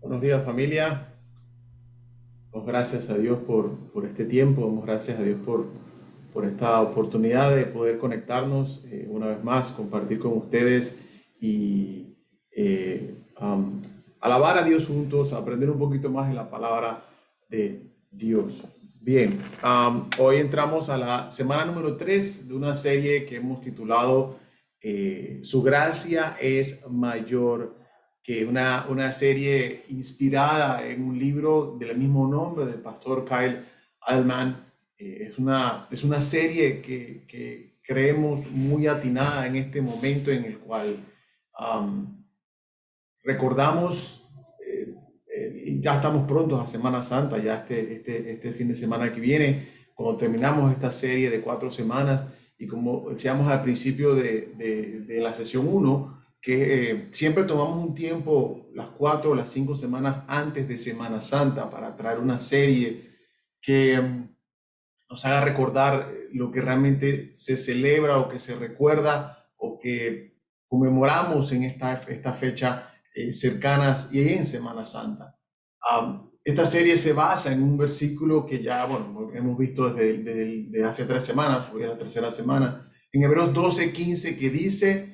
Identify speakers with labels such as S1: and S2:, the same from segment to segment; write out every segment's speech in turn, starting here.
S1: Buenos días, familia. Damos gracias a Dios por este tiempo. Damos gracias a Dios por esta oportunidad de poder conectarnos una vez más, compartir con ustedes y alabar a Dios juntos, aprender un poquito más de la palabra de Dios. Bien, hoy entramos a la semana número 3 de una serie que hemos titulado Su gracia es mayor, que es una serie inspirada en un libro del mismo nombre del pastor Kyle Allman. Es una serie que creemos muy atinada en este momento en el cual um, recordamos, ya estamos prontos a Semana Santa, ya este fin de semana que viene, cuando terminamos esta serie de 4 semanas, y como decíamos al principio de la sesión uno, que siempre tomamos un tiempo, las 4 o las 5 semanas antes de Semana Santa, para traer una serie que nos haga recordar lo que realmente se celebra o que se recuerda o que conmemoramos en esta fecha cercanas y en Semana Santa. Esta serie se basa en un versículo que ya, bueno, hemos visto desde hace 3 semanas, hoy es la tercera semana, en Hebreos 12:15, que dice: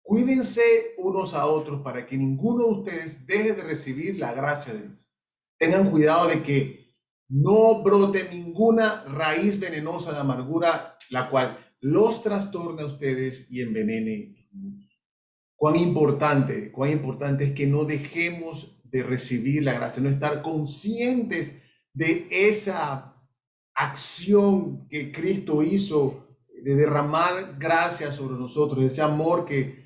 S1: cuídense unos a otros para que ninguno de ustedes deje de recibir la gracia de Dios. Tengan cuidado de que no brote ninguna raíz venenosa de amargura, la cual los trastorne a ustedes y envenene a muchos. Cuán importante es que no dejemos de recibir la gracia, no estar conscientes de esa acción que Cristo hizo de derramar gracia sobre nosotros, ese amor que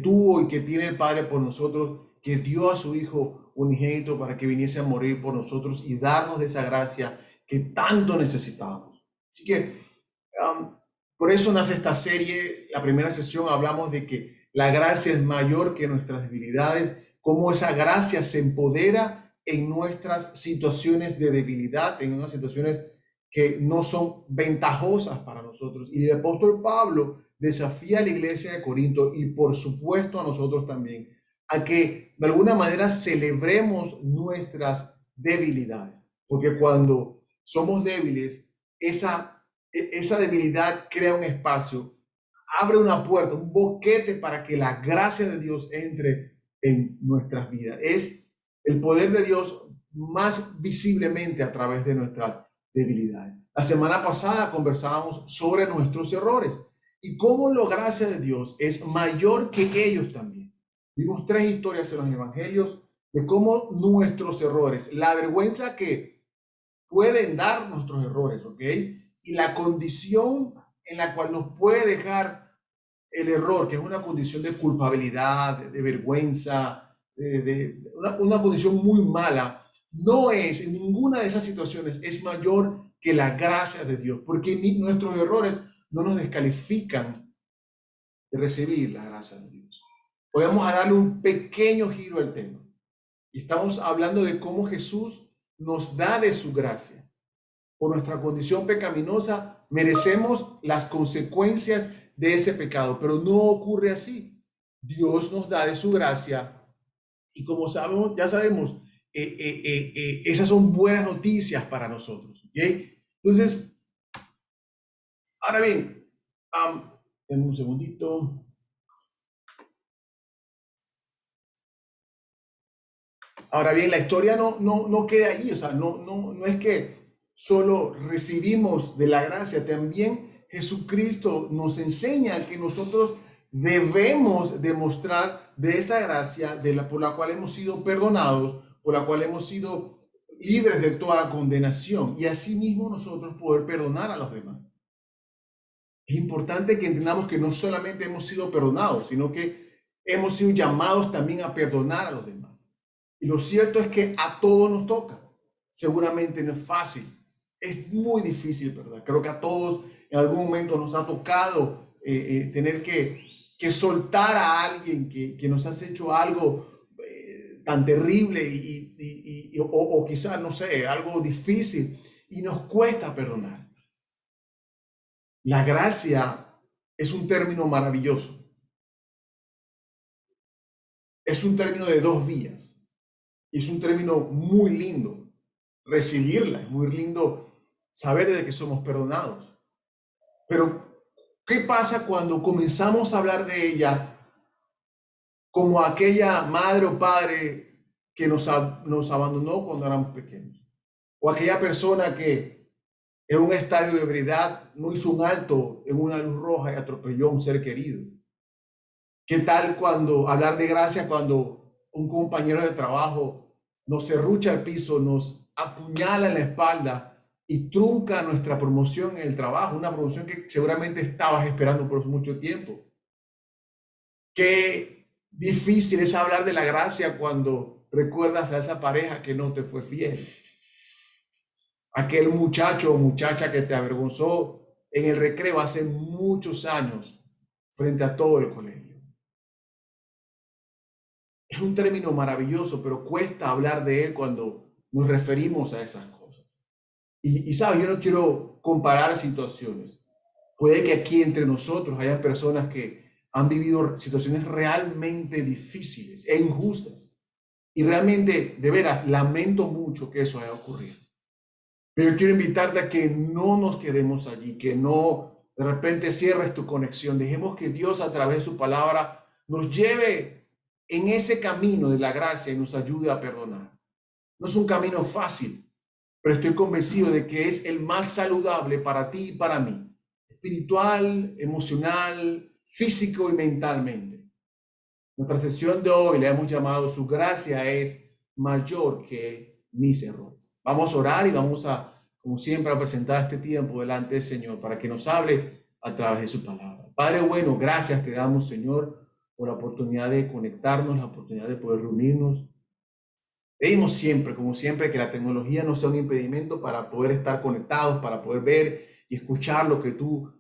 S1: tuvo y que tiene el Padre por nosotros, que dio a su Hijo unigénito para que viniese a morir por nosotros y darnos de esa gracia que tanto necesitábamos. Así que um, por eso nace esta serie. La primera sesión hablamos de que la gracia es mayor que nuestras debilidades, cómo esa gracia se empodera en nuestras situaciones de debilidad, en unas situaciones que no son ventajosas para nosotros. Y el apóstol Pablo desafía a la iglesia de Corinto y por supuesto a nosotros también, a que de alguna manera celebremos nuestras debilidades, porque cuando somos débiles, esa debilidad crea un espacio, abre una puerta, un boquete para que la gracia de Dios entre en nuestras vidas. Es el poder de Dios más visiblemente a través de nuestras debilidades. La semana pasada conversábamos sobre nuestros errores y cómo la gracia de Dios es mayor que ellos también. Vimos 3 historias en los evangelios de cómo nuestros errores, la vergüenza que pueden dar nuestros errores, ¿ok? Y la condición en la cual nos puede dejar el error, que es una condición de culpabilidad, de vergüenza, una condición muy mala, no es, en ninguna de esas situaciones, es mayor que la gracia de Dios, porque nuestros errores no nos descalifican de recibir la gracia de Dios. Hoy vamos a darle un pequeño giro al tema. Y estamos hablando de cómo Jesús nos da de su gracia. Por nuestra condición pecaminosa, merecemos las consecuencias de ese pecado, pero no ocurre así. Dios nos da de su gracia y como sabemos, ya sabemos, esas son buenas noticias para nosotros. ¿Okay? Entonces, ahora bien, en un segundito. Ahora bien, la historia no queda ahí, o sea, no es que solo recibimos de la gracia, también Jesucristo nos enseña que nosotros debemos demostrar de esa gracia por la cual hemos sido perdonados, por la cual hemos sido libres de toda condenación y asimismo nosotros poder perdonar a los demás. Es importante que entendamos que no solamente hemos sido perdonados, sino que hemos sido llamados también a perdonar a los demás. Y lo cierto es que a todos nos toca. Seguramente no es fácil. Es muy difícil, ¿verdad? Creo que a todos en algún momento nos ha tocado tener que soltar a alguien que nos ha hecho algo tan terrible o quizás, no sé, algo difícil y nos cuesta perdonar. La gracia es un término maravilloso. Es un término de dos vías. Y es un término muy lindo, recibirla, es muy lindo saber de que somos perdonados. Pero, ¿qué pasa cuando comenzamos a hablar de ella como aquella madre o padre que nos abandonó cuando éramos pequeños? O aquella persona que en un estadio de ebriedad no hizo un alto en una luz roja y atropelló a un ser querido. ¿Qué tal cuando hablar de gracia cuando un compañero de trabajo nos serrucha al piso, nos apuñala en la espalda y trunca nuestra promoción en el trabajo, una promoción que seguramente estabas esperando por mucho tiempo? Qué difícil es hablar de la gracia cuando recuerdas a esa pareja que no te fue fiel, aquel muchacho o muchacha que te avergonzó en el recreo hace muchos años frente a todo el colegio. Es un término maravilloso, pero cuesta hablar de él cuando nos referimos a esas cosas. Y sabes, yo no quiero comparar situaciones. Puede que aquí entre nosotros haya personas que han vivido situaciones realmente difíciles e injustas. Y realmente, de veras, lamento mucho que eso haya ocurrido. Pero yo quiero invitarte a que no nos quedemos allí, que no de repente cierres tu conexión. Dejemos que Dios a través de su palabra nos lleve en ese camino de la gracia y nos ayude a perdonar. No es un camino fácil, pero estoy convencido de que es el más saludable para ti y para mí, espiritual, emocional, físico y mentalmente. Nuestra sesión de hoy le hemos llamado Su gracia es mayor que mis errores. Vamos a orar y vamos a, como siempre, a presentar este tiempo delante del Señor para que nos hable a través de su palabra. Padre bueno, gracias te damos, Señor, por la oportunidad de conectarnos, la oportunidad de poder reunirnos. Pedimos siempre, como siempre, que la tecnología no sea un impedimento para poder estar conectados, para poder ver y escuchar lo que tú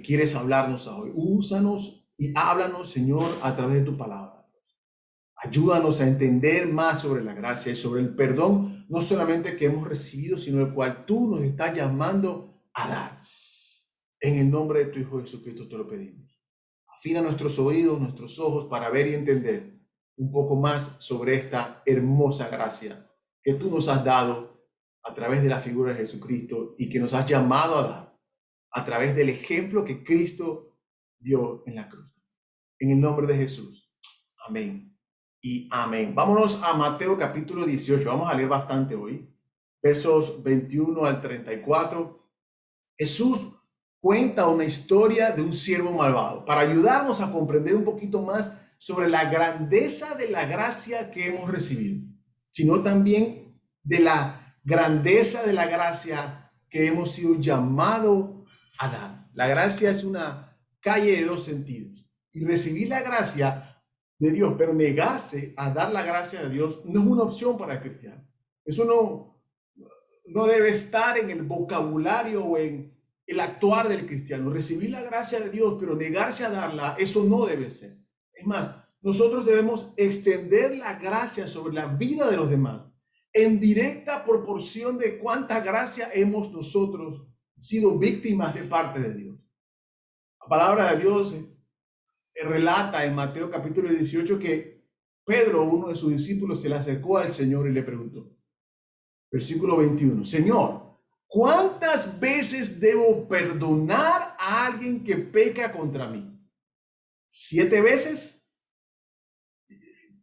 S1: quieres hablarnos hoy. Úsanos y háblanos, Señor, a través de tu palabra. Ayúdanos a entender más sobre la gracia y sobre el perdón, no solamente que hemos recibido, sino el cual tú nos estás llamando a dar. En el nombre de tu Hijo Jesucristo te lo pedimos. Afina nuestros oídos, nuestros ojos para ver y entender un poco más sobre esta hermosa gracia que tú nos has dado a través de la figura de Jesucristo y que nos has llamado a dar a través del ejemplo que Cristo dio en la cruz. En el nombre de Jesús. Amén y amén. Vámonos a Mateo capítulo 18. Vamos a leer bastante hoy. Versos 21 al 34. Jesús cuenta una historia de un siervo malvado para ayudarnos a comprender un poquito más sobre la grandeza de la gracia que hemos recibido, sino también de la grandeza de la gracia que hemos sido llamados a dar. La gracia es una calle de dos sentidos y recibir la gracia de Dios, pero negarse a dar la gracia de Dios no es una opción para el cristiano. Eso no debe estar en el vocabulario o en el actuar del cristiano. Recibir la gracia de Dios, pero negarse a darla, eso no debe ser. Es más, nosotros debemos extender la gracia sobre la vida de los demás en directa proporción de cuánta gracia hemos nosotros sido víctimas de parte de Dios. La palabra de Dios relata en Mateo capítulo 18 que Pedro, uno de sus discípulos, se le acercó al Señor y le preguntó, versículo 21, Señor, ¿cuántas veces debo perdonar a alguien que peca contra mí? ¿7 veces?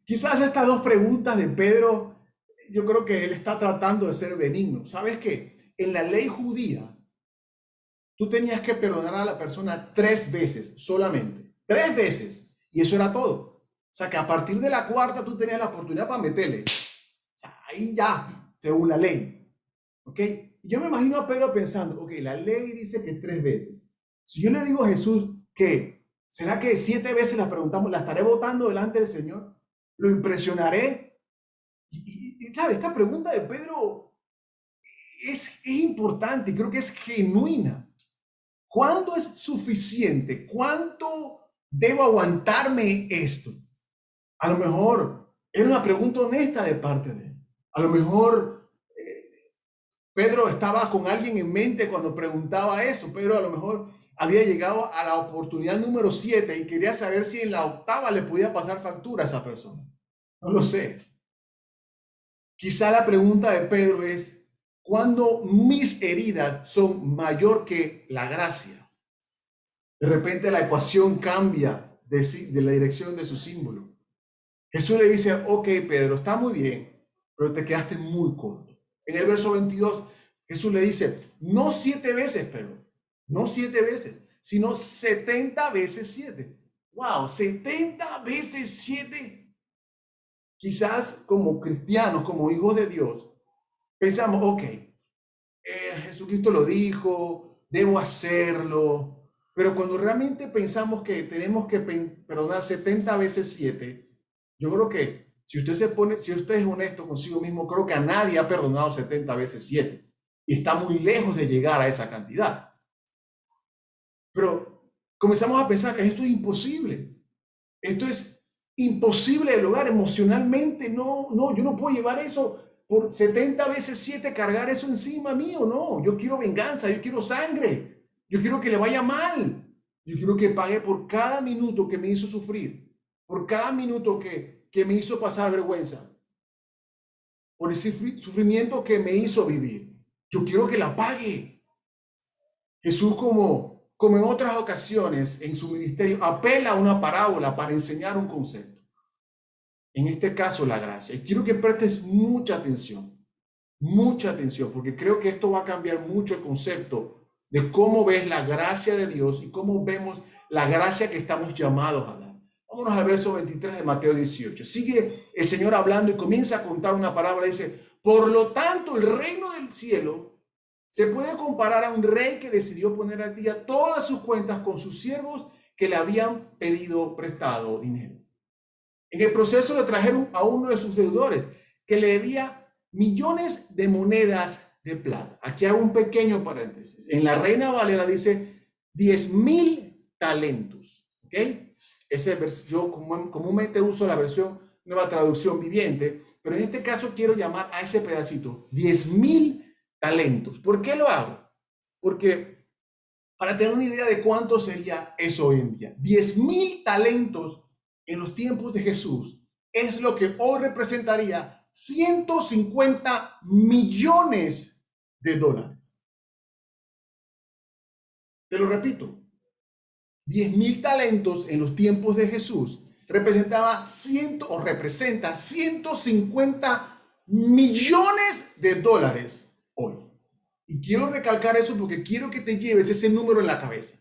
S1: Quizás estas dos preguntas de Pedro, yo creo que él está tratando de ser benigno. ¿Sabes qué? En la ley judía, tú tenías que perdonar a la persona 3 veces solamente. 3 veces. Y eso era todo. O sea que a partir de la cuarta tú tenías la oportunidad para meterle. O sea, ahí ya, según la ley. ¿Ok? Y yo me imagino a Pedro pensando, ok, la ley dice que 3 veces. Si yo le digo a Jesús que, ¿será que 7 veces la preguntamos, la estaré votando delante del Señor? ¿Lo impresionaré? ¿Sabe? Esta pregunta de Pedro es importante y creo que es genuina. ¿Cuándo es suficiente? ¿Cuánto debo aguantarme esto? A lo mejor era una pregunta honesta de parte de él. A lo mejor Pedro estaba con alguien en mente cuando preguntaba eso. Pedro a lo mejor había llegado a la oportunidad número 7 y quería saber si en la octava le podía pasar factura a esa persona. No lo sé. Quizá la pregunta de Pedro es, ¿cuándo mis heridas son mayor que la gracia? De repente la ecuación cambia de la dirección de su símbolo. Jesús le dice, ok, Pedro, está muy bien, pero te quedaste muy corto. En el verso 22, Jesús le dice, no 7 veces, Pedro, no 7 veces, sino 70 veces 7. Wow, 70 veces 7. Quizás como cristianos, como hijos de Dios, pensamos, ok, Jesucristo lo dijo, debo hacerlo, pero cuando realmente pensamos que tenemos que perdonar 70 veces 7, yo creo que si usted es honesto consigo mismo, creo que a nadie ha perdonado 70 veces 7 y está muy lejos de llegar a esa cantidad. Pero comenzamos a pensar que esto es imposible. Esto es imposible de lograr emocionalmente. No, yo no puedo llevar eso por 70 veces 7, cargar eso encima mío. No, yo quiero venganza, yo quiero sangre. Yo quiero que le vaya mal. Yo quiero que pague por cada minuto que me hizo sufrir, por cada minuto que me hizo pasar vergüenza, por ese sufrimiento que me hizo vivir. Yo quiero que la pague. Jesús, como en otras ocasiones en su ministerio, apela a una parábola para enseñar un concepto. En este caso, la gracia. Y quiero que prestes mucha atención, porque creo que esto va a cambiar mucho el concepto de cómo ves la gracia de Dios y cómo vemos la gracia que estamos llamados a dar. Vámonos al verso 23 de Mateo 18. Sigue el Señor hablando y comienza a contar una parábola. Dice, por lo tanto, el reino del cielo se puede comparar a un rey que decidió poner al día todas sus cuentas con sus siervos que le habían pedido prestado dinero. En el proceso le trajeron a uno de sus deudores que le debía millones de monedas de plata. Aquí hago un pequeño paréntesis. En la Reina Valera dice 10,000 talentos. ¿Ok? Yo comúnmente uso la versión Nueva Traducción Viviente, pero en este caso quiero llamar a ese pedacito 10,000 talentos. ¿Por qué lo hago? Porque para tener una idea de cuánto sería eso hoy en día, 10,000 talentos en los tiempos de Jesús es lo que hoy representaría 150 millones de dólares. Te lo repito, 10,000 talentos en los tiempos de Jesús representa 150 millones de dólares hoy. Y quiero recalcar eso porque quiero que te lleves ese número en la cabeza.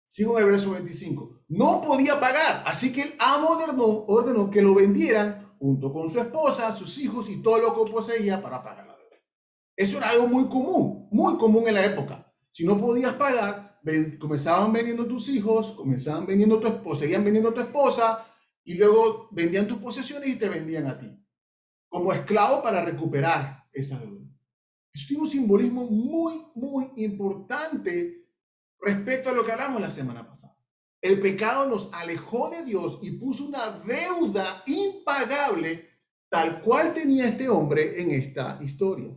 S1: Sigo en el verso 25. No podía pagar, así que el amo ordenó que lo vendieran junto con su esposa, sus hijos y todo lo que poseía para pagar la deuda. Eso era algo muy común en la época. Si no podías pagar, comenzaban vendiendo tus hijos, comenzaban vendiendo tu esposa, seguían vendiendo tu esposa y luego vendían tus posesiones y te vendían a ti como esclavo para recuperar esa deuda. Eso tiene un simbolismo muy importante respecto a lo que hablamos la semana pasada. El pecado nos alejó de Dios y puso una deuda impagable tal cual tenía este hombre en esta historia.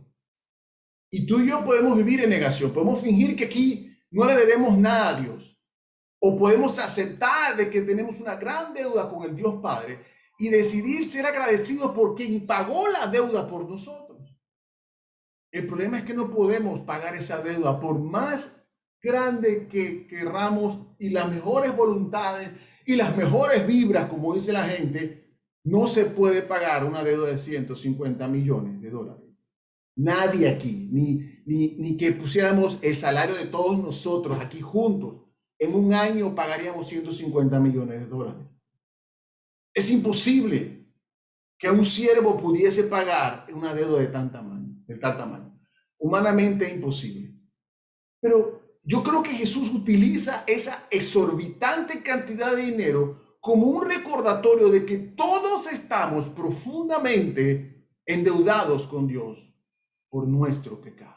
S1: Y tú y yo podemos vivir en negación, podemos fingir que aquí no le debemos nada a Dios, o podemos aceptar de que tenemos una gran deuda con el Dios Padre y decidir ser agradecidos por quien pagó la deuda por nosotros. El problema es que no podemos pagar esa deuda por más grande que querramos y las mejores voluntades y las mejores vibras, como dice la gente, no se puede pagar una deuda de 150 millones de dólares. Nadie aquí, ni que pusiéramos el salario de todos nosotros aquí juntos, en un año pagaríamos 150 millones de dólares. Es imposible que un siervo pudiese pagar una deuda de tal tamaño. Humanamente imposible. Pero yo creo que Jesús utiliza esa exorbitante cantidad de dinero como un recordatorio de que todos estamos profundamente endeudados con Dios por nuestro pecado.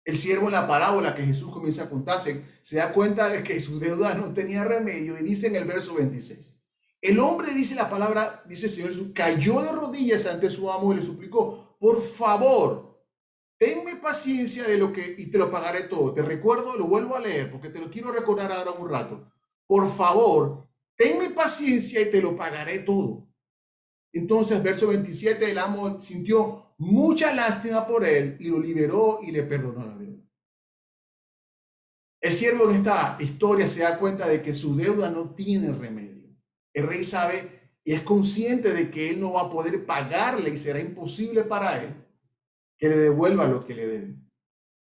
S1: El siervo en la parábola que Jesús comienza a contar se da cuenta de que su deuda no tenía remedio y dice en el verso 26. El hombre, dice la palabra, dice el Señor Jesús, cayó de rodillas ante su amo y le suplicó, por favor, tenme paciencia y te lo pagaré todo. Te recuerdo, lo vuelvo a leer porque te lo quiero recordar ahora un rato. Por favor, tenme paciencia y te lo pagaré todo. Entonces, verso 27, el amo sintió mucha lástima por él y lo liberó y le perdonó la deuda. El siervo en esta historia se da cuenta de que su deuda no tiene remedio. El rey sabe y es consciente de que él no va a poder pagarle y será imposible para él que le devuelva lo que le debe.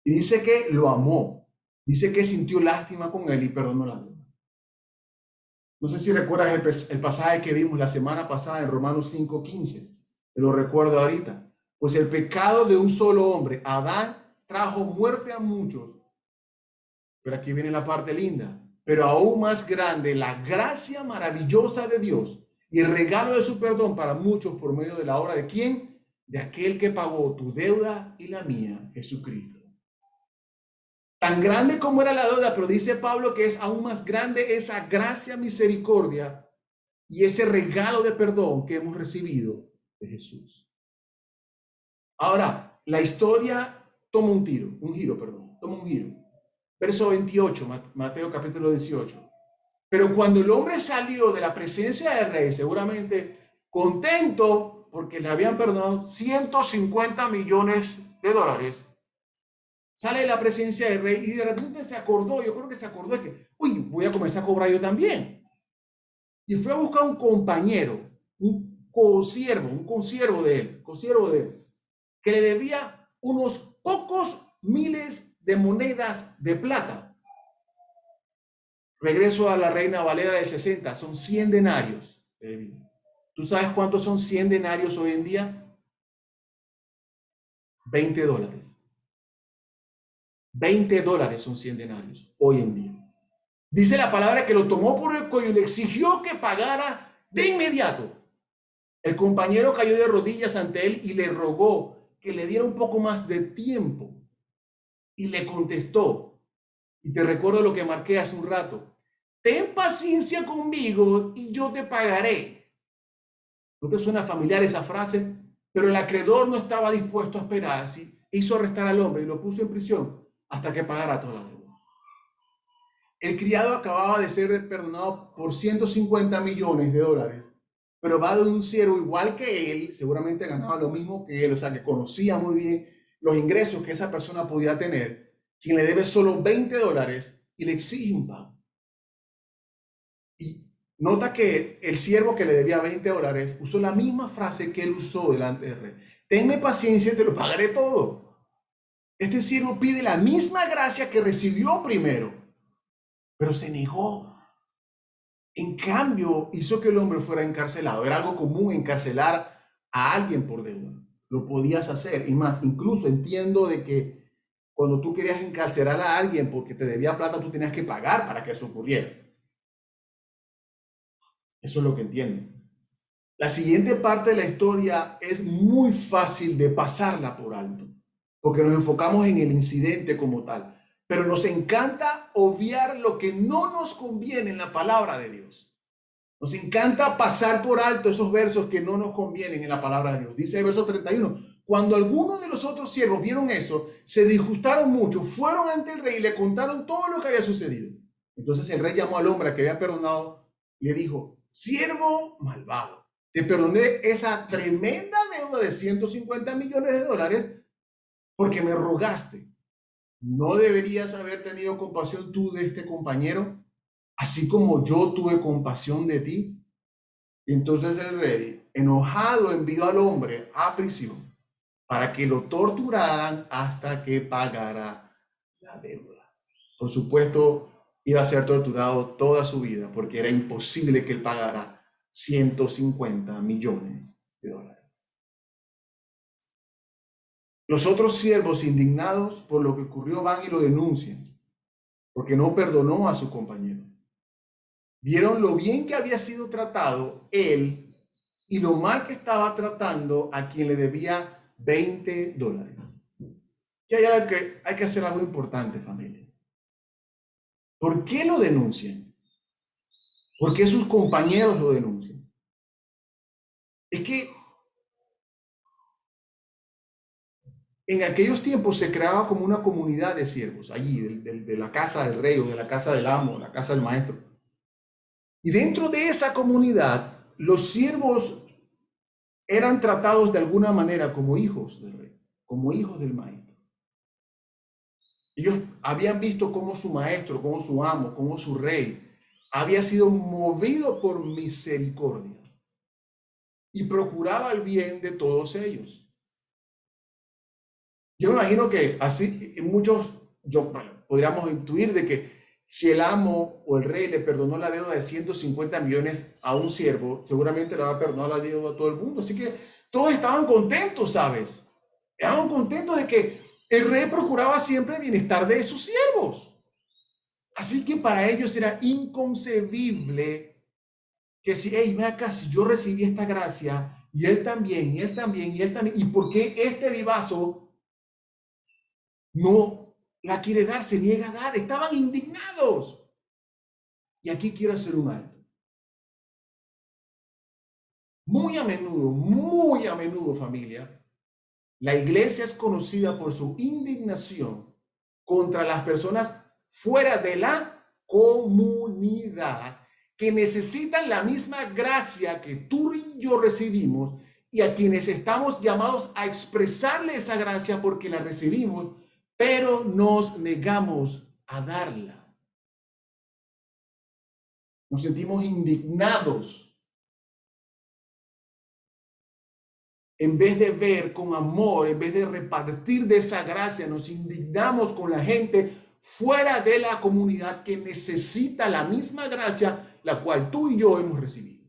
S1: Y dice que lo amó. Dice que sintió lástima con él y perdonó la deuda. No sé si recuerdas el pasaje que vimos la semana pasada en Romanos 5:15. Te lo recuerdo ahorita. Pues el pecado de un solo hombre, Adán, trajo muerte a muchos. Pero aquí viene la parte linda. Pero aún más grande, la gracia maravillosa de Dios y el regalo de su perdón para muchos por medio de la obra de ¿quién? De aquel que pagó tu deuda y la mía, Jesucristo. Tan grande como era la deuda, pero dice Pablo que es aún más grande esa gracia, misericordia y ese regalo de perdón que hemos recibido de Jesús. Ahora, la historia toma un giro. Verso 28, Mateo capítulo 18. Pero cuando el hombre salió de la presencia del rey, seguramente contento porque le habían perdonado 150 millones de dólares, sale de la presencia del rey y de repente se acordó, yo creo que se acordó de que, uy, voy a comenzar a cobrar yo también. Y fue a buscar un compañero, un consiervo de él, que le debía unos pocos miles de monedas de plata. Regreso a la Reina Valera del 60, son 100 denarios. ¿Tú sabes cuántos son 100 denarios hoy en día? $20. $20 son 100 denarios hoy en día. Dice la palabra que lo tomó por el cuello y le exigió que pagara de inmediato. El compañero cayó de rodillas ante él y le rogó que le diera un poco más de tiempo. Y le contestó, y te recuerdo lo que marqué hace un rato, ten paciencia conmigo y yo te pagaré. ¿No te suena familiar esa frase? Pero el acreedor no estaba dispuesto a esperar, así hizo arrestar al hombre y lo puso en prisión hasta que pagara toda la deuda. El criado acababa de ser perdonado por 150 millones de dólares, pero va de un siervo igual que él, seguramente ganaba lo mismo que él, o sea, que conocía muy bien los ingresos que esa persona podía tener, quien le debe solo $20 y le exige un pago. Y nota que el siervo que le debía $20 usó la misma frase que él usó delante del rey. Tenme paciencia y te lo pagaré todo. Este siervo pide la misma gracia que recibió primero, pero se negó. En cambio, hizo que el hombre fuera encarcelado. Era algo común encarcelar a alguien por deuda. Lo podías hacer. Y más, incluso entiendo de que cuando tú querías encarcelar a alguien porque te debía plata, tú tenías que pagar para que eso ocurriera. Eso es lo que entiendo. La siguiente parte de la historia es muy fácil de pasarla por alto, porque nos enfocamos en el incidente como tal. Pero nos encanta obviar lo que no nos conviene en la palabra de Dios. Nos encanta pasar por alto esos versos que no nos convienen en la palabra de Dios. Dice el verso 31, cuando algunos de los otros siervos vieron eso, se disgustaron mucho, fueron ante el rey y le contaron todo lo que había sucedido. Entonces el rey llamó al hombre que había perdonado y le dijo, siervo malvado, te perdoné esa tremenda deuda de 150 millones de dólares porque me rogaste. ¿No deberías haber tenido compasión tú de este compañero, así como yo tuve compasión de ti? Entonces el rey, enojado, envió al hombre a prisión para que lo torturaran hasta que pagara la deuda. Por supuesto, iba a ser torturado toda su vida porque era imposible que él pagara 150 millones de dólares. Los otros siervos, indignados por lo que ocurrió, van y lo denuncian porque no perdonó a su compañero. Vieron lo bien que había sido tratado él y lo mal que estaba tratando a quien le debía $20. Y hay que hacer algo importante, familia. ¿Por qué lo denuncian? ¿Por qué sus compañeros lo denuncian? Es que en aquellos tiempos se creaba como una comunidad de siervos, allí, de la casa del rey o de la casa del amo, la casa del maestro. Y dentro de esa comunidad, los siervos eran tratados de alguna manera como hijos del rey, como hijos del maestro. Ellos habían visto cómo su maestro, cómo su amo, cómo su rey había sido movido por misericordia y procuraba el bien de todos ellos. Yo me imagino que así muchos, podríamos intuir de que si el amo o el rey le perdonó la deuda de 150 millones a un siervo, seguramente le va a perdonar la deuda a todo el mundo. Así que todos estaban contentos, ¿sabes? Estaban contentos de que el rey procuraba siempre el bienestar de sus siervos. Así que para ellos era inconcebible que si, hey, ven acá, si yo recibí esta gracia, y él también, y él también, y él también, ¿y por qué este vivazo no la quiere dar, se niega a dar? Estaban indignados. Y aquí quiero hacer un alto. Muy a menudo, familia, la iglesia es conocida por su indignación contra las personas fuera de la comunidad que necesitan la misma gracia que tú y yo recibimos y a quienes estamos llamados a expresarle esa gracia porque la recibimos, pero nos negamos a darla. Nos sentimos indignados en vez de ver con amor, en vez de repartir de esa gracia, nos indignamos con la gente fuera de la comunidad que necesita la misma gracia, la cual tú y yo hemos recibido.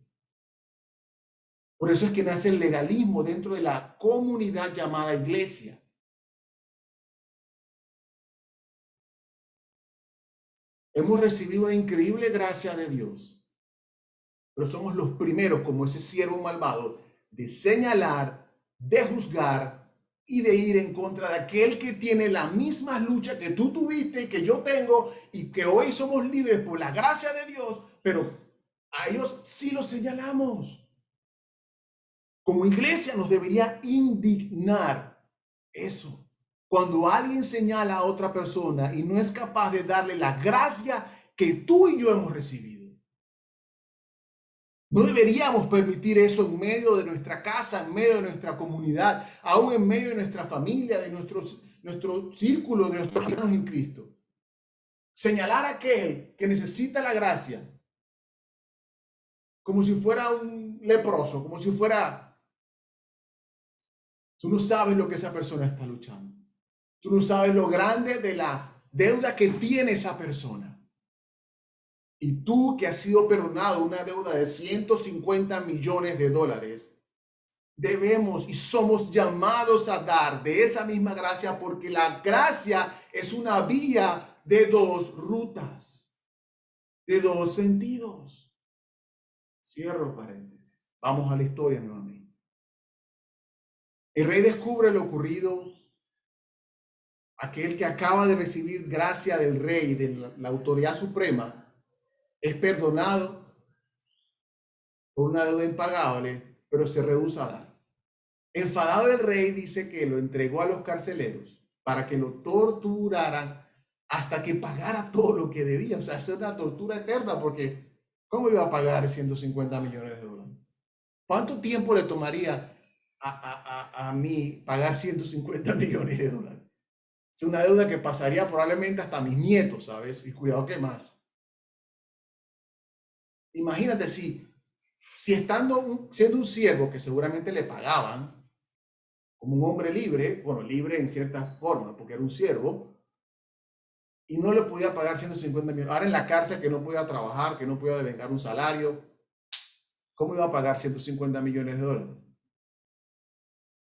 S1: Por eso es que nace el legalismo dentro de la comunidad llamada iglesia. Hemos recibido una increíble gracia de Dios, pero somos los primeros, como ese siervo malvado, de señalar, de juzgar y de ir en contra de aquel que tiene la misma lucha que tú tuviste y que yo tengo y que hoy somos libres por la gracia de Dios, pero a ellos sí los señalamos. Como iglesia nos debería indignar eso. Cuando alguien señala a otra persona y no es capaz de darle la gracia que tú y yo hemos recibido. No deberíamos permitir eso en medio de nuestra casa, en medio de nuestra comunidad, aún en medio de nuestra familia, de nuestro círculo, de nuestros hermanos en Cristo. Señalar a aquel que necesita la gracia como si fuera un leproso, como si fuera... Tú no sabes lo que esa persona está luchando. Tú no sabes lo grande de la deuda que tiene esa persona. Y tú que has sido perdonado una deuda de 150 millones de dólares, debemos y somos llamados a dar de esa misma gracia porque la gracia es una vía de dos rutas, de dos sentidos. Cierro paréntesis. Vamos a la historia nuevamente. El rey descubre lo ocurrido. Aquel que acaba de recibir gracia del rey, de la autoridad suprema, es perdonado por una deuda impagable, pero se rehúsa a dar. Enfadado el rey dice que lo entregó a los carceleros para que lo torturaran hasta que pagara todo lo que debía. O sea, es una tortura eterna porque ¿cómo iba a pagar 150 millones de dólares? ¿Cuánto tiempo le tomaría a mí pagar 150 millones de dólares? Es una deuda que pasaría probablemente hasta mis nietos, ¿sabes? Y cuidado que más. Imagínate si estando siendo un siervo que seguramente le pagaban como un hombre libre, bueno, libre en cierta forma, porque era un siervo, y no le podía pagar 150 millones. Ahora en la cárcel que no podía trabajar, que no podía devengar un salario, ¿cómo iba a pagar 150 millones de dólares?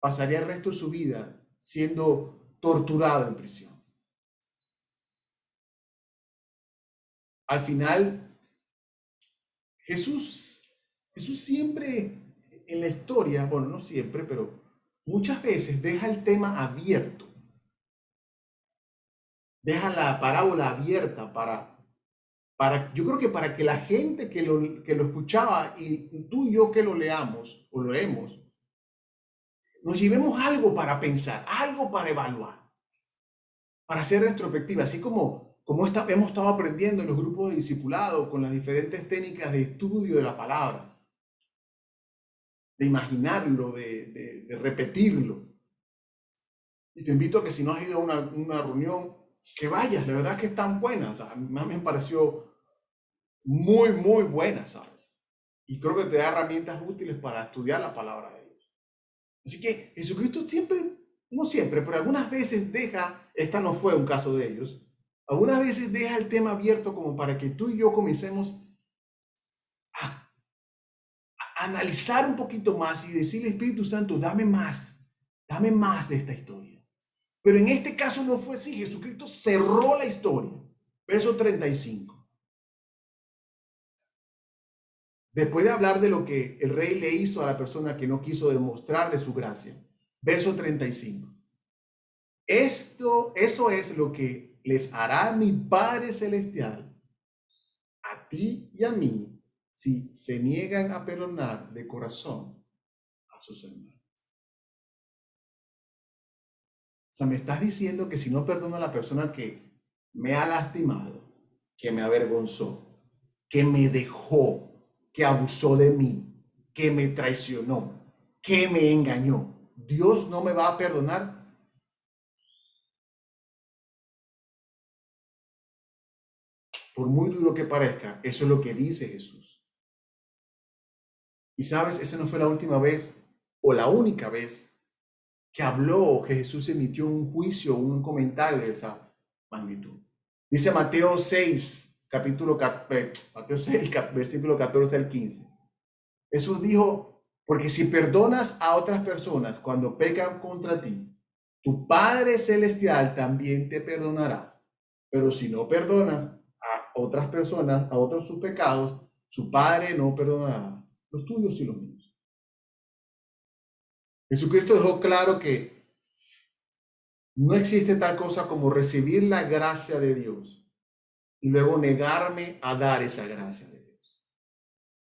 S1: Pasaría el resto de su vida siendo torturado en prisión. Al final, Jesús siempre en la historia, bueno, no siempre, pero muchas veces deja el tema abierto. Deja la parábola abierta yo creo que para que la gente que lo escuchaba y tú y yo que lo leamos o lo leemos, nos llevemos algo para pensar, algo para evaluar, para hacer retrospectiva, así como hemos estado aprendiendo en los grupos de discipulado con las diferentes técnicas de estudio de la palabra. imaginarlo, de repetirlo. Y te invito a que si no has ido a una reunión, que vayas, la verdad es que están buenas. O sea, a mí me pareció muy, muy buena, ¿sabes? Y creo que te da herramientas útiles para estudiar la palabra de Dios. Así que Jesucristo siempre, no siempre, pero algunas veces deja, esta no fue un caso de ellos, algunas veces deja el tema abierto como para que tú y yo comencemos a analizar un poquito más y decirle, Espíritu Santo, dame más de esta historia. Pero en este caso no fue así. Jesucristo cerró la historia. Verso 35. Después de hablar de lo que el rey le hizo a la persona que no quiso demostrar de su gracia. Verso 35. Eso es lo que les hará mi Padre Celestial a ti y a mí si se niegan a perdonar de corazón a sus hermanos. O sea, me estás diciendo que si no perdono a la persona que me ha lastimado, que me avergonzó, que me dejó, que abusó de mí, que me traicionó, que me engañó, ¿Dios no me va a perdonar? Por muy duro que parezca, eso es lo que dice Jesús. Y sabes, esa no fue la última vez o la única vez que habló, que Jesús emitió un juicio, un comentario de esa magnitud. Dice Mateo 6, Mateo 6, versículo 14 al 15. Jesús dijo, porque si perdonas a otras personas cuando pecan contra ti, tu Padre Celestial también te perdonará. Pero si no perdonas a otras personas, a otros sus pecados, su Padre no perdonará los tuyos y los míos. Jesucristo dejó claro que no existe tal cosa como recibir la gracia de Dios y luego negarme a dar esa gracia de Dios.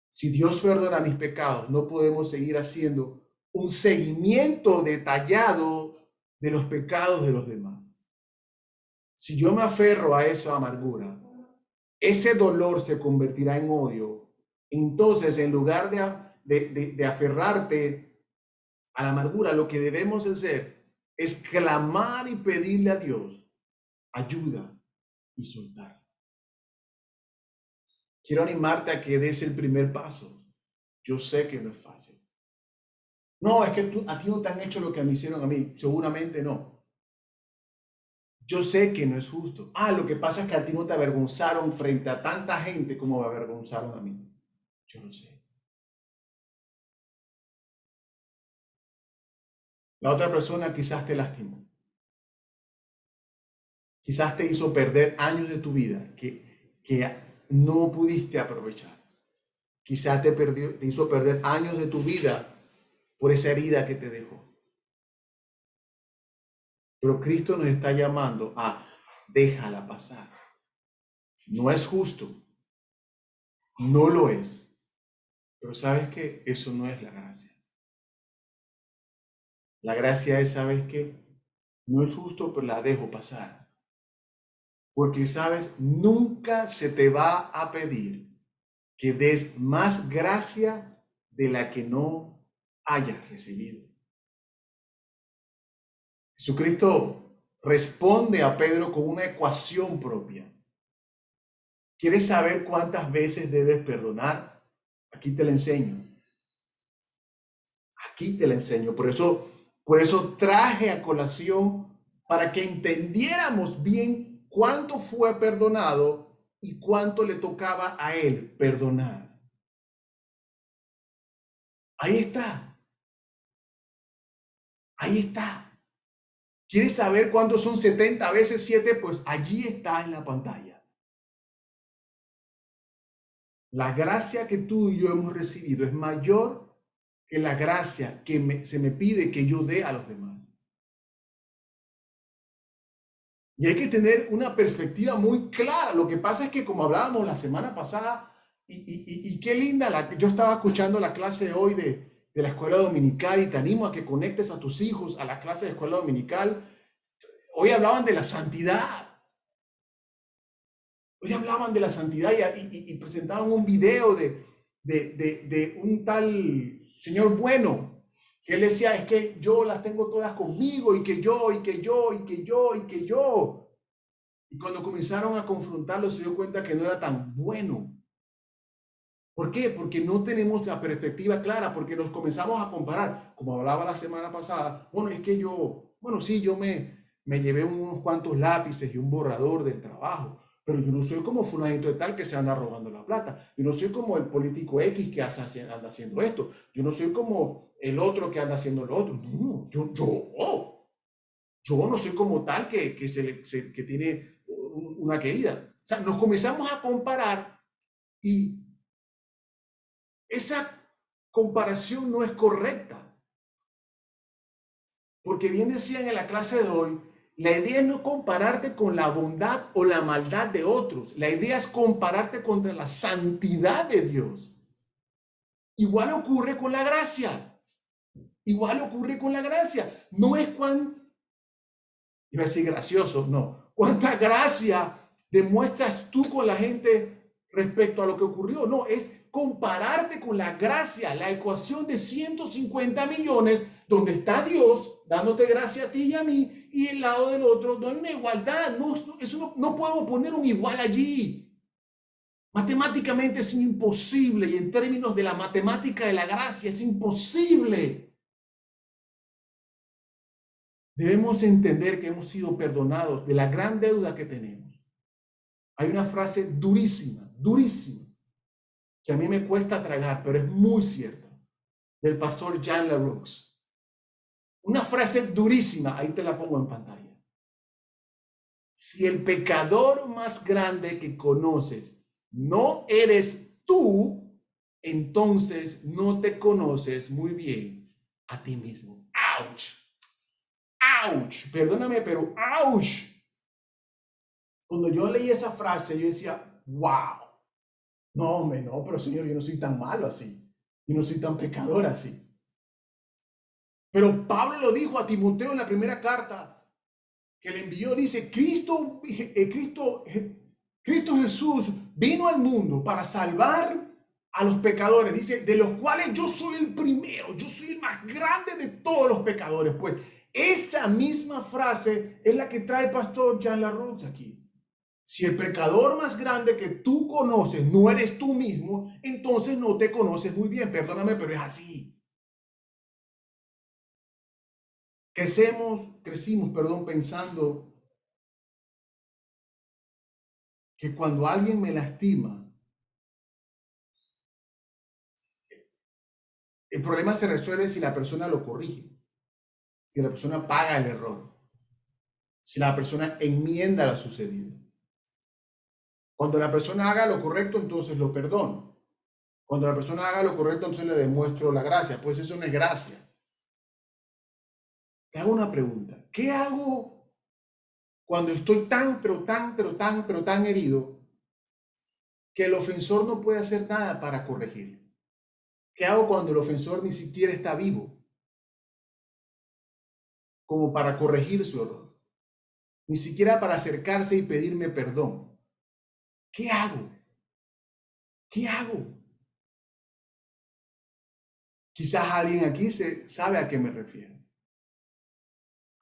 S1: Si Dios perdona mis pecados, no podemos seguir haciendo un seguimiento detallado de los pecados de los demás. Si yo me aferro a esa amargura, ese dolor se convertirá en odio. Entonces, en lugar de aferrarte a la amargura, lo que debemos hacer es clamar y pedirle a Dios ayuda y soltar. Quiero animarte a que des el primer paso. Yo sé que no es fácil. No, es que a ti no te han hecho lo que me hicieron a mí. Seguramente no. Yo sé que no es justo. Lo que pasa es que a ti no te avergonzaron frente a tanta gente como me avergonzaron a mí. Yo lo sé. La otra persona quizás te lastimó. Quizás te hizo perder años de tu vida que no pudiste aprovechar. Quizás te hizo perder años de tu vida por esa herida que te dejó. Pero Cristo nos está llamando a déjala pasar. No es justo. No lo es. Pero ¿sabes qué? Eso no es la gracia. La gracia es, ¿sabes qué? No es justo, pero la dejo pasar. Porque, ¿sabes? Nunca se te va a pedir que des más gracia de la que no hayas recibido. Jesucristo responde a Pedro con una ecuación propia. ¿Quieres saber cuántas veces debes perdonar? Aquí te la enseño. Aquí te la enseño. Por eso traje a colación para que entendiéramos bien cuánto fue perdonado y cuánto le tocaba a él perdonar. Ahí está. Ahí está. ¿Quieres saber cuánto son 70 veces 7? Pues allí está en la pantalla. La gracia que tú y yo hemos recibido es mayor que la gracia que se me pide que yo dé a los demás. Y hay que tener una perspectiva muy clara. Lo que pasa es que, como hablábamos la semana pasada, y qué linda, yo estaba escuchando la clase de hoy de la escuela dominical y te animo a que conectes a tus hijos a la clase de escuela dominical. Hoy hablaban de la santidad. Hoy hablaban de la santidad y presentaban un video de un tal Señor bueno, que él decía, es que yo las tengo todas conmigo y que yo, y que yo, y que yo, y que yo. Y cuando comenzaron a confrontarlo, se dio cuenta que no era tan bueno. ¿Por qué? Porque no tenemos la perspectiva clara, porque nos comenzamos a comparar. Como hablaba la semana pasada, bueno, es que yo, bueno, sí, yo me llevé unos cuantos lápices y un borrador del trabajo, pero yo no soy como fulanito de tal que se anda robando la plata. Yo no soy como el político X que anda haciendo esto. Yo no soy como el otro que anda haciendo lo otro. No, yo no soy como tal que tiene una querida. O sea, nos comenzamos a comparar y esa comparación no es correcta. Porque bien decían en la clase de hoy, la idea es no compararte con la bondad o la maldad de otros. La idea es compararte contra la santidad de Dios. Igual ocurre con la gracia. Igual ocurre con la gracia. No es iba a decir gracioso, no. ¿Cuánta gracia demuestras tú con la gente respecto a lo que ocurrió? No, es compararte con la gracia, la ecuación de 150 millones, donde está Dios dándote gracia a ti y a mí, y el lado del otro no hay una igualdad. No podemos poner un igual allí. Matemáticamente es imposible, y en términos de la matemática de la gracia es imposible. Debemos entender que hemos sido perdonados de la gran deuda que tenemos. Hay una frase durísima, durísima, que a mí me cuesta tragar, pero es muy cierta, del pastor Jan LaRoux. Una frase durísima, ahí te la pongo en pantalla. Si el pecador más grande que conoces no eres tú, entonces no te conoces muy bien a ti mismo. ¡Auch! ¡Auch! Perdóname, pero ¡auch! Cuando yo leí esa frase, yo decía, wow, no, hombre, no, pero Señor, yo no soy tan malo así. Yo no soy tan pecador así. Pero Pablo lo dijo a Timoteo en la primera carta que le envió, dice, Cristo Jesús vino al mundo para salvar a los pecadores. Dice, de los cuales yo soy el primero, yo soy el más grande de todos los pecadores. Pues esa misma frase es la que trae el pastor Jan LaRoux aquí. Si el pecador más grande que tú conoces no eres tú mismo, entonces no te conoces muy bien. Perdóname, pero es así. Crecimos, pensando que cuando alguien me lastima, el problema se resuelve si la persona lo corrige, si la persona paga el error, si la persona enmienda lo sucedido. Cuando la persona haga lo correcto, entonces lo perdono. Cuando la persona haga lo correcto, entonces le demuestro la gracia. Pues eso no es gracia. Te hago una pregunta. ¿Qué hago cuando estoy tan herido que el ofensor no puede hacer nada para corregir? ¿Qué hago cuando el ofensor ni siquiera está vivo como para corregir su error? Ni siquiera para acercarse y pedirme perdón. ¿Qué hago? ¿Qué hago? Quizás alguien aquí sabe a qué me refiero.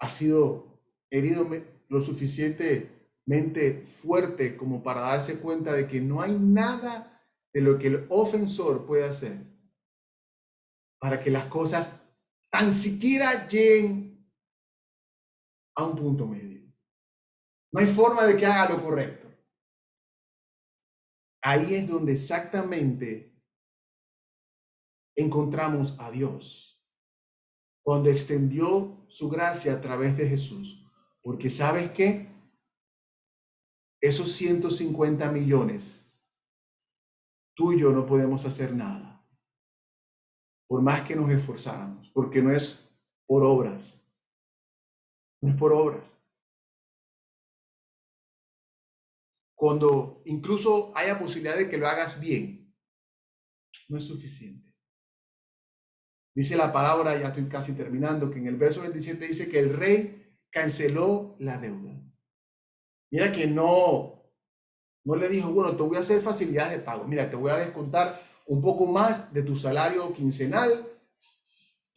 S1: Ha sido herido lo suficientemente fuerte como para darse cuenta de que no hay nada de lo que el ofensor puede hacer para que las cosas tan siquiera lleguen a un punto medio. No hay forma de que haga lo correcto. Ahí es donde exactamente encontramos a Dios, cuando extendió su gracia a través de Jesús. Porque ¿sabes qué? Esos 150 millones, tú y yo no podemos hacer nada, por más que nos esforzáramos, porque no es por obras. No es por obras. Cuando incluso haya posibilidad de que lo hagas bien, no es suficiente. Dice la palabra, ya estoy casi terminando, que en el verso 27 dice que el rey canceló la deuda. Mira que no le dijo, bueno, te voy a hacer facilidades de pago. Mira, te voy a descontar un poco más de tu salario quincenal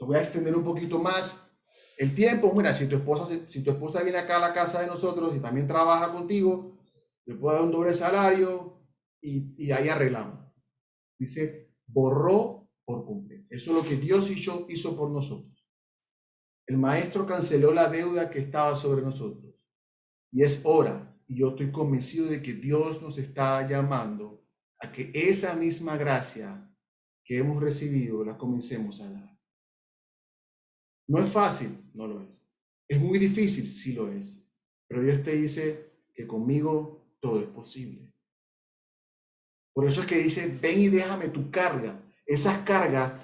S1: Te voy a extender un poquito más el tiempo. Mira, si tu esposa viene acá a la casa de nosotros y también trabaja contigo, le puedo dar un doble salario y ahí arreglamos. Dice, borró por completo. Eso es lo que Dios hizo por nosotros. El maestro canceló la deuda que estaba sobre nosotros. Y es hora, y yo estoy convencido de que Dios nos está llamando a que esa misma gracia que hemos recibido la comencemos a dar. No es fácil, no lo es. Es muy difícil, sí lo es. Pero Dios te dice que conmigo todo es posible. Por eso es que dice, ven y déjame tu carga. Esas cargas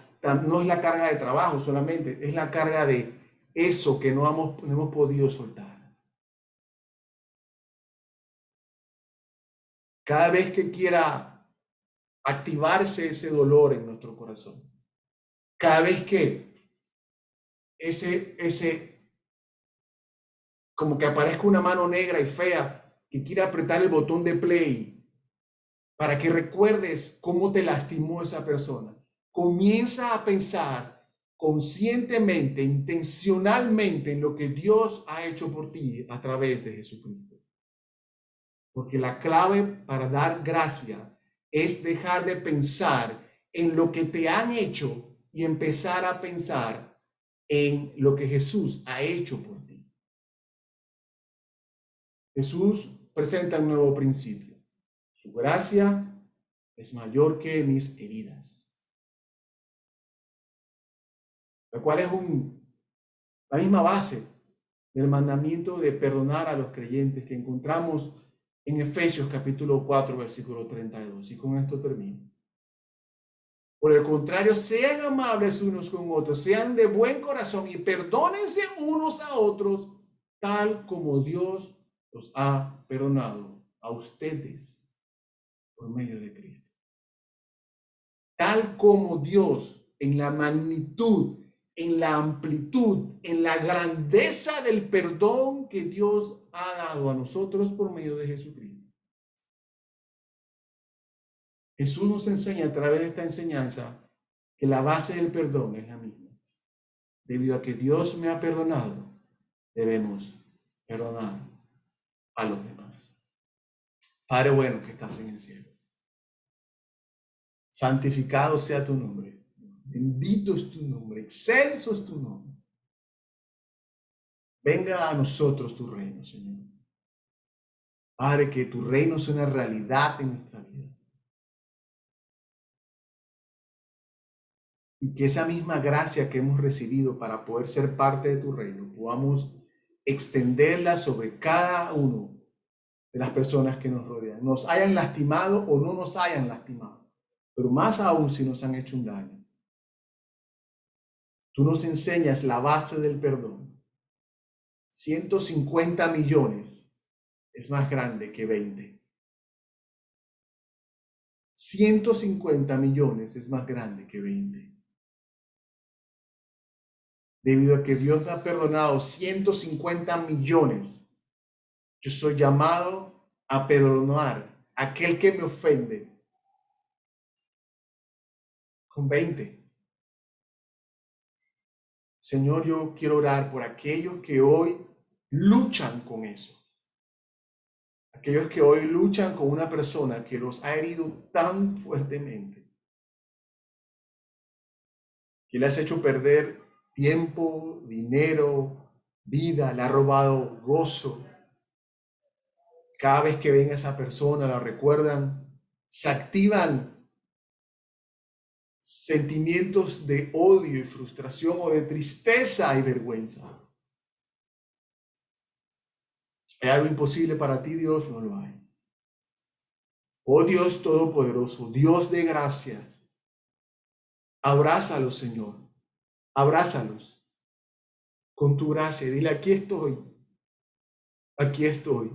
S1: no es la carga de trabajo solamente, es la carga de eso que no hemos podido soltar. Cada vez que quiera activarse ese dolor en nuestro corazón, cada vez que como que aparezca una mano negra y fea que quiera apretar el botón de play para que recuerdes cómo te lastimó esa persona, comienza a pensar conscientemente, intencionalmente en lo que Dios ha hecho por ti a través de Jesucristo. Porque la clave para dar gracia es dejar de pensar en lo que te han hecho y empezar a pensar en lo que Jesús ha hecho por ti. Jesús presenta un nuevo principio. Su gracia es mayor que mis heridas. Lo cual es la misma base del mandamiento de perdonar a los creyentes que encontramos en Efesios capítulo 4, versículo 32. Y con esto termino. Por el contrario, sean amables unos con otros, sean de buen corazón y perdónense unos a otros, tal como Dios los ha perdonado a ustedes por medio de Cristo. Tal como Dios, en la magnitud, en la amplitud, en la grandeza del perdón que Dios ha dado a nosotros por medio de Jesucristo. Jesús nos enseña a través de esta enseñanza que la base del perdón es la misma. Debido a que Dios me ha perdonado, debemos perdonar a los demás. Padre bueno que estás en el cielo, santificado sea tu nombre. Bendito es tu nombre, excelso es tu nombre. Venga a nosotros tu reino, Señor. Padre, que tu reino sea una realidad en nuestra vida. Y que esa misma gracia que hemos recibido para poder ser parte de tu reino, podamos extenderla sobre cada uno de las personas que nos rodean, nos hayan lastimado o no nos hayan lastimado, pero más aún si nos han hecho un daño. Tú nos enseñas la base del perdón. 150 millones es más grande que 20. 150 millones es más grande que 20. Debido a que Dios me ha perdonado 150 millones, yo soy llamado a perdonar a aquel que me ofende con 20. Señor, yo quiero orar por aquellos que hoy luchan con eso. Aquellos que hoy luchan con una persona que los ha herido tan fuertemente, que le has hecho perder tiempo, dinero, vida, le ha robado gozo. Cada vez que ven a esa persona, la recuerdan, se activan sentimientos de odio y frustración o de tristeza y vergüenza. ¿Hay algo imposible para ti, Dios? No lo hay. Oh Dios Todopoderoso, Dios de gracia, abrázalos, Señor, abrázalos con tu gracia. Dile, aquí estoy, aquí estoy.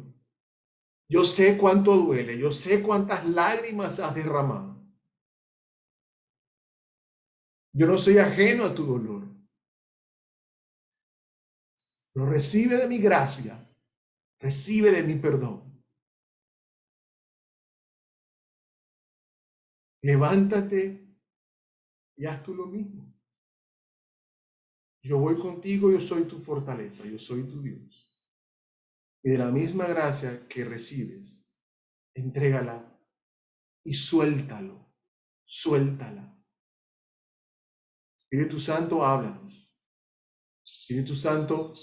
S1: Yo sé cuánto duele, yo sé cuántas lágrimas has derramado. Yo no soy ajeno a tu dolor. Pero recibe de mi gracia, recibe de mi perdón. Levántate y haz tú lo mismo. Yo voy contigo, yo soy tu fortaleza, yo soy tu Dios. Y de la misma gracia que recibes, entrégala y suéltalo, suéltala. Espíritu Santo, háblanos. Espíritu Santo,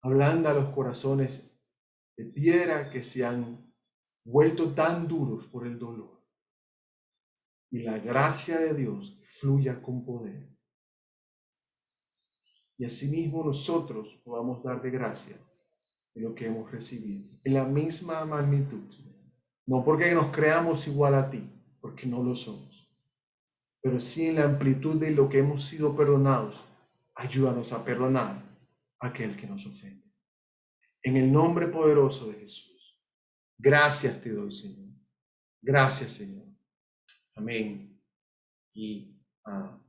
S1: ablanda los corazones de piedra que se han vuelto tan duros por el dolor. Y la gracia de Dios fluya con poder. Y asimismo nosotros podamos dar de gracia de lo que hemos recibido, en la misma magnitud. No porque nos creamos igual a ti, porque no lo somos, pero sí en la amplitud de lo que hemos sido perdonados. Ayúdanos a perdonar a aquel que nos ofende. En el nombre poderoso de Jesús. Gracias te doy, Señor. Gracias, Señor. Amén y amén.